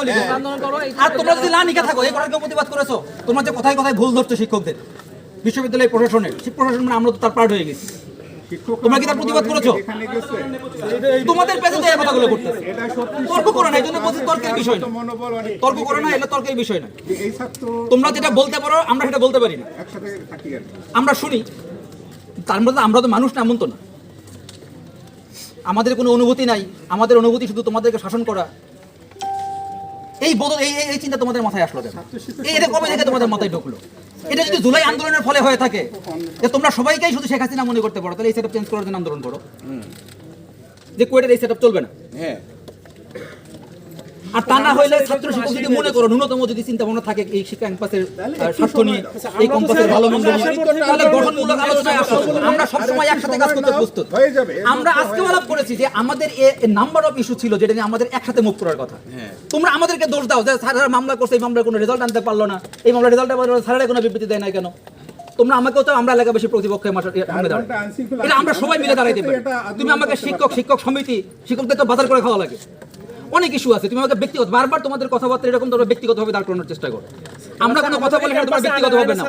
থাকো লিখো। আর তোমরা যদি না লিখে থাকো এই কথাকে প্রতিবাদ করেছো, তোমরা যে কথায় কথায় ভুল ধরছো শিক্ষকদের, বিশ্ববিদ্যালয় প্রশাসনের, সেই প্রশাসন মানে আমরা তো তার পার্ট হয়ে গেছি। তোমরা কি তার প্রতিবাদ করেছো? তোমাদের পেছনে এই কথাগুলো করতেছে। তর্ক করো না, এই জন্য বলছি তর্কের বিষয় না। তর্ক করো না, এটা তর্কের বিষয় না। তোমরা যেটা বলতে পারো আমরা সেটা বলতে পারি না। আমরা শুনি, তার মধ্যে আমরা তো মানুষ না, এমন তো না। আমাদের কোনো অনুভূতি নাই, আমাদের অনুভূতি শুধু তোমাদেরকে শাসন করা। এই বদল এই চিন্তা তোমাদের মাথায় আসলো কেন? এটা কবে থেকে তোমাদের মাথায় ঢুকলো? এটা যদি জুলাই আন্দোলনের ফলে হয়ে থাকে, যে তোমরা সবাইকেই শুধু শেখ হাসিনা মনে করতে পারো, তাহলে এই সেটআপ চেঞ্জ করার জন্য আন্দোলন করো, যে কুয়েটের এই সেটআপ চলবে না। হ্যাঁ, আর তা না হইলে ছাত্র শিক্ষক যদি মনে করো ন্যূনতম যদি চিন্তা ভাবনা থাকে এই শিক্ষা ক্যাম্পাসের স্বার্থ নিয়ে, এই ক্যাম্পাসের ভালো মন্দ নিয়ে, তাহলে গঠনমূলক আলোচনায় আসো। আমরা সবসময় একসাথে কাজ করতে প্রস্তুত। আমরা আজকেও আলাপ করেছি যে আমাদের নাম্বার অফ ইস্যু ছিল যেটা নিয়ে আমাদের একসাথে মুভ করার কথা। তোমরা আমাদেরকে দোষ দাও যে স্যারেরা মামলা করছে, এই মামলার কোনো রেজাল্ট আনতে পারলো না, এই মামলার রেজাল্ট স্যারেরা কোনো বিবৃতি দেয় না কেন? তোমরা আমাকেও তো আমরা এলাকা বেশি প্রতিপক্ষে এটা আমরা সবাই মিলে দাঁড়াইতে পারি। তুমি আমাকে শিক্ষক সমিতি, শিক্ষকদের তো বাজার করে খাওয়া লাগে, অনেক ইস্যু আছে। তুমি আমাকে ব্যক্তিগত বারবার তোমাদের কথাবার্তা এরকম তোমরা ব্যক্তিগতভাবে দাঁড় করানোর চেষ্টা করো। আমরা কোনো কথা বলি না, তোমার ব্যক্তিগতভাবে না।